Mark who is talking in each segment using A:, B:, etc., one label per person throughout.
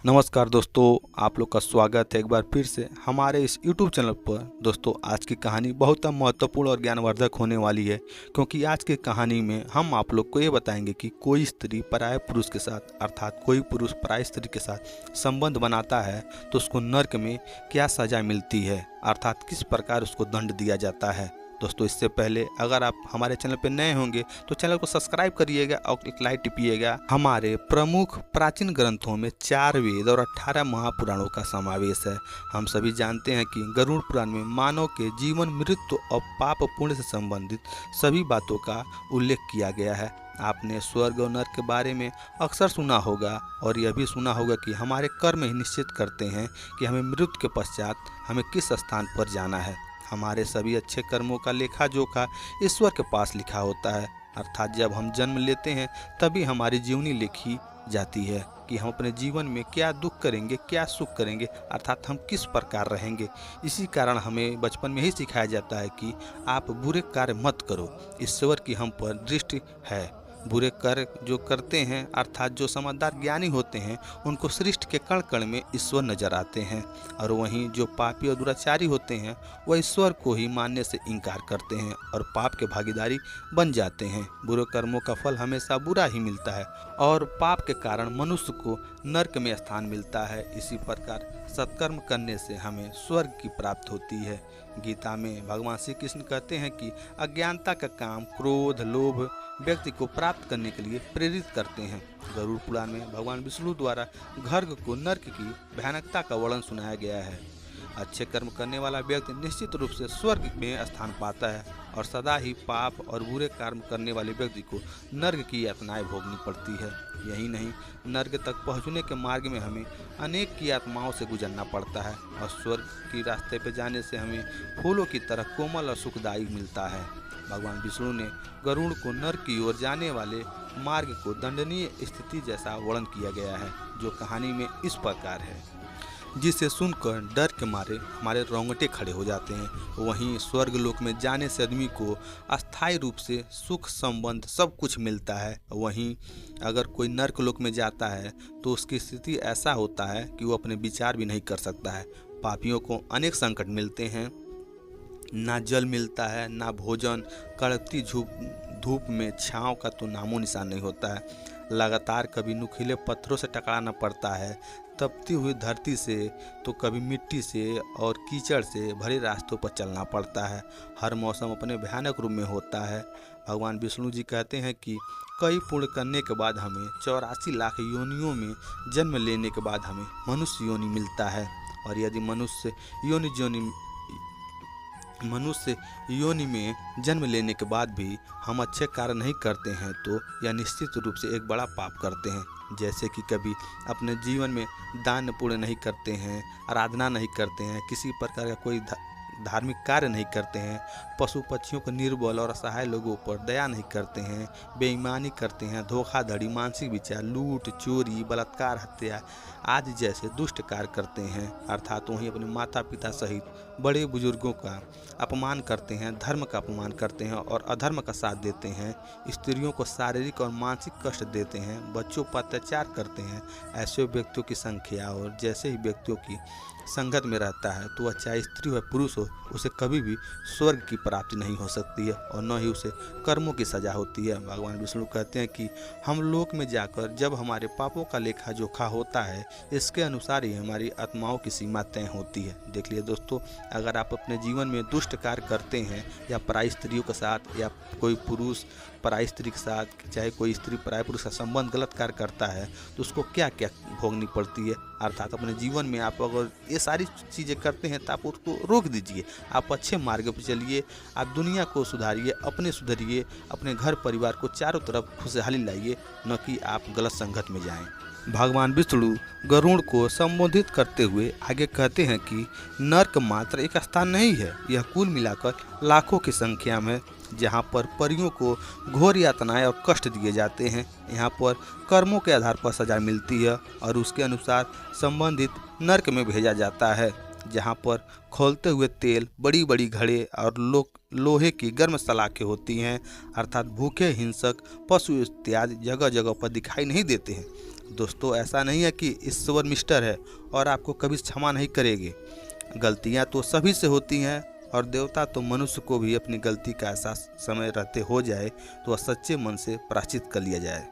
A: नमस्कार दोस्तों, आप लोग का स्वागत है एक बार फिर से हमारे इस YouTube चैनल पर। दोस्तों, आज की कहानी बहुत महत्वपूर्ण और ज्ञानवर्धक होने वाली है, क्योंकि आज की कहानी में हम आप लोग को ये बताएंगे कि कोई स्त्री पराये पुरुष के साथ अर्थात कोई पुरुष पराई स्त्री के साथ संबंध बनाता है तो उसको नर्क में क्या सजा मिलती है, अर्थात किस प्रकार उसको दंड दिया जाता है। दोस्तों, इससे पहले अगर आप हमारे चैनल पर नए होंगे तो चैनल को सब्सक्राइब करिएगा और एक लाइक टिपिएगा। हमारे प्रमुख प्राचीन ग्रंथों में 4 वेद और 18 महापुराणों का समावेश है। हम सभी जानते हैं कि गरुड़ पुराण में मानव के जीवन, मृत्यु और पाप पुण्य से संबंधित सभी बातों का उल्लेख किया गया है। आपने स्वर्ग और नर्क के बारे में अक्सर सुना होगा और यह भी सुना होगा कि हमारे कर्म ही निश्चित करते हैं कि हमें मृत्यु के पश्चात हमें किस स्थान पर जाना है। हमारे सभी अच्छे कर्मों का लेखा जोखा ईश्वर के पास लिखा होता है, अर्थात जब हम जन्म लेते हैं तभी हमारी जीवनी लिखी जाती है कि हम अपने जीवन में क्या दुख करेंगे, क्या सुख करेंगे, अर्थात हम किस प्रकार रहेंगे। इसी कारण हमें बचपन में ही सिखाया जाता है कि आप बुरे कार्य मत करो, ईश्वर की हम पर दृष्टि है। बुरे कार्य जो करते हैं अर्थात जो समझदार ज्ञानी होते हैं उनको सृष्टि के कण कण में ईश्वर नजर आते हैं, और वहीं जो पापी और दुराचारी होते हैं वह ईश्वर को ही मानने से इनकार करते हैं और पाप के भागीदारी बन जाते हैं। बुरे कर्मों का फल हमेशा बुरा ही मिलता है और पाप के कारण मनुष्य को नर्क में स्थान मिलता है। इसी प्रकार सत्कर्म करने से हमें स्वर्ग की प्राप्ति होती है। गीता में भगवान श्री कृष्ण कहते हैं कि अज्ञानता का काम, क्रोध, लोभ व्यक्ति को प्राप्त करने के लिए प्रेरित करते हैं। गरुड़ पुराण में भगवान विष्णु द्वारा गर्ग को नर्क की भयानकता का वर्णन सुनाया गया है। अच्छे कर्म करने वाला व्यक्ति निश्चित रूप से स्वर्ग में स्थान पाता है और सदा ही पाप और बुरे कर्म करने वाले व्यक्ति को नर्क की यातनाएं भोगनी पड़ती है। यही नहीं, नर्क तक पहुंचने के मार्ग में हमें अनेक की आत्माओं से गुजरना पड़ता है और स्वर्ग की रास्ते पर जाने से हमें फूलों की तरह कोमल और सुखदायी मिलता है। भगवान विष्णु ने गरुड़ को नर्क की ओर जाने वाले मार्ग को दंडनीय स्थिति जैसा वर्णन किया गया है, जो कहानी में इस प्रकार है, जिसे सुनकर डर के मारे हमारे रोंगटे खड़े हो जाते हैं। वहीं स्वर्ग लोक में जाने से आदमी को अस्थायी रूप से सुख, संबंध सब कुछ मिलता है। वहीं अगर कोई नर्क लोक में जाता है तो उसकी स्थिति ऐसा होता है कि वो अपने विचार भी नहीं कर सकता है। पापियों को अनेक संकट मिलते हैं, ना जल मिलता है, ना भोजन, कड़कती धूप में छांव का तो नामो निशान नहीं होता है। लगातार कभी नुकीले पत्थरों से टकराना पड़ता है, तपती हुई धरती से तो कभी मिट्टी से और कीचड़ से भरे रास्तों पर चलना पड़ता है। हर मौसम अपने भयानक रूप में होता है। भगवान विष्णु जी कहते हैं कि कई पुण्य करने के बाद हमें 84 लाख योनियों में जन्म लेने के बाद हमें मनुष्य योनि मिलता है, और यदि मनुष्य योनि में जन्म लेने के बाद भी हम अच्छे कार्य नहीं करते हैं तो यह निश्चित रूप से एक बड़ा पाप करते हैं। जैसे कि कभी अपने जीवन में दान पुण्य नहीं करते हैं, आराधना नहीं करते हैं, किसी प्रकार का कोई धार्मिक कार्य नहीं करते हैं, पशु पक्षियों को निर्बल और असहाय लोगों पर दया नहीं करते हैं, बेईमानी करते हैं, धोखाधड़ी, मानसिक विचार, लूट, चोरी, बलात्कार, हत्या आदि जैसे दुष्ट कार्य करते हैं, अर्थात वहीं अपने माता पिता सहित बड़े बुजुर्गों का अपमान करते हैं, धर्म का अपमान करते हैं और अधर्म का साथ देते हैं, स्त्रियों को शारीरिक और मानसिक कष्ट देते हैं, बच्चों पर अत्याचार करते हैं। ऐसे व्यक्तियों की संख्या और जैसे ही व्यक्तियों की संगत में रहता है तो वह चाहे स्त्री हो पुरुष हो, उसे कभी भी स्वर्ग की प्राप्ति नहीं हो सकती है और न ही उसे कर्मों की सजा होती है। भगवान विष्णु कहते हैं कि हम लोक में जाकर जब हमारे पापों का लेखा जोखा होता है, इसके अनुसार ही हमारी आत्माओं की सीमा तय होती है। देख लिए दोस्तों, अगर आप अपने जीवन में दुष्ट कार्य करते हैं या पराई स्त्रियों के साथ या कोई पुरुष पराई स्त्री के साथ, चाहे कोई स्त्री पराई पुरुष का संबंध गलत कार्य करता है तो उसको क्या क्या भोगनी पड़ती है। अर्थात अपने जीवन में आप अगर ये सारी चीज़ें करते हैं तो आप उसको रोक दीजिए, आप अच्छे मार्ग पर चलिए, आप दुनिया को सुधारिए, अपने सुधरिए, अपने घर परिवार को चारों तरफ खुशहाली लाइए, न कि आप गलत संगत में जाएं। भगवान विष्णु गरुड़ को संबोधित करते हुए आगे कहते हैं कि नर्क मात्र एक स्थान नहीं है, यह कुल मिलाकर लाखों की संख्या में जहाँ पर परियों को घोर यातनाएं और कष्ट दिए जाते हैं। यहाँ पर कर्मों के आधार पर सजा मिलती है और उसके अनुसार संबंधित नर्क में भेजा जाता है, जहाँ पर खौलते हुए तेल, बड़ी बड़ी घड़े और लोहे की गर्म सलाखें होती हैं, अर्थात भूखे हिंसक पशु इत्यादि जगह जगह पर दिखाई नहीं देते हैं। दोस्तों ऐसा नहीं है कि ईश्वर मिस्टर है और आपको कभी क्षमा नहीं करेंगे। गलतियां तो सभी से होती हैं और देवता तो मनुष्य को भी अपनी गलती का एहसास समय रहते हो जाए तो वह सच्चे मन से प्रायश्चित कर लिया जाए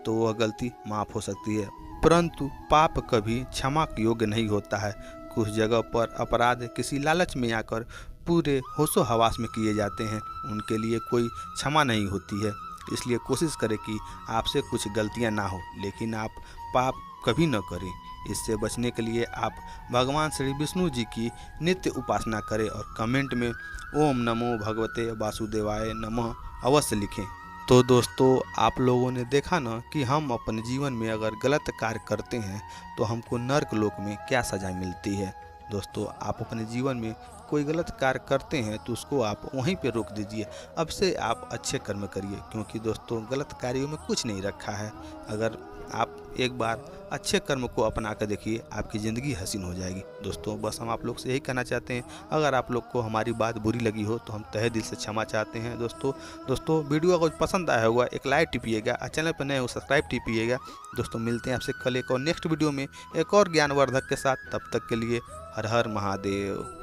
A: तो वह गलती माफ़ हो सकती है। परंतु पाप कभी क्षमा योग्य नहीं होता है। कुछ जगह पर अपराध किसी लालच में आकर पूरे होशो हवास में किए जाते हैं, उनके लिए कोई क्षमा नहीं होती है। इसलिए कोशिश करें कि आपसे कुछ गलतियां ना हो, लेकिन आप पाप कभी न करें। इससे बचने के लिए आप भगवान श्री विष्णु जी की नित्य उपासना करें और कमेंट में ओम नमो भगवते वासुदेवाय नमः अवश्य लिखें। तो दोस्तों आप लोगों ने देखा ना कि हम अपने जीवन में अगर गलत कार्य करते हैं तो हमको नर्क लोक में क्या सज़ा मिलती है। दोस्तों आप अपने जीवन में कोई गलत कार्य करते हैं तो उसको आप वहीं पे रोक दीजिए। अब से आप अच्छे कर्म करिए, क्योंकि दोस्तों गलत कार्यों में कुछ नहीं रखा है। अगर आप एक बार अच्छे कर्म को अपना कर देखिए, आपकी ज़िंदगी हसीन हो जाएगी। दोस्तों बस हम आप लोग से यही कहना चाहते हैं, अगर आप लोग को हमारी बात बुरी लगी हो तो हम तहे दिल से क्षमा चाहते हैं। दोस्तों वीडियो अगर पसंद आया होगा एक लाइक टिपिएगा और चैनल पर नए हो सब्सक्राइब टिपिएगा। दोस्तों मिलते हैं आपसे कल एक और नेक्स्ट वीडियो में एक और ज्ञानवर्धक के साथ। तब तक के लिए हर हर महादेव।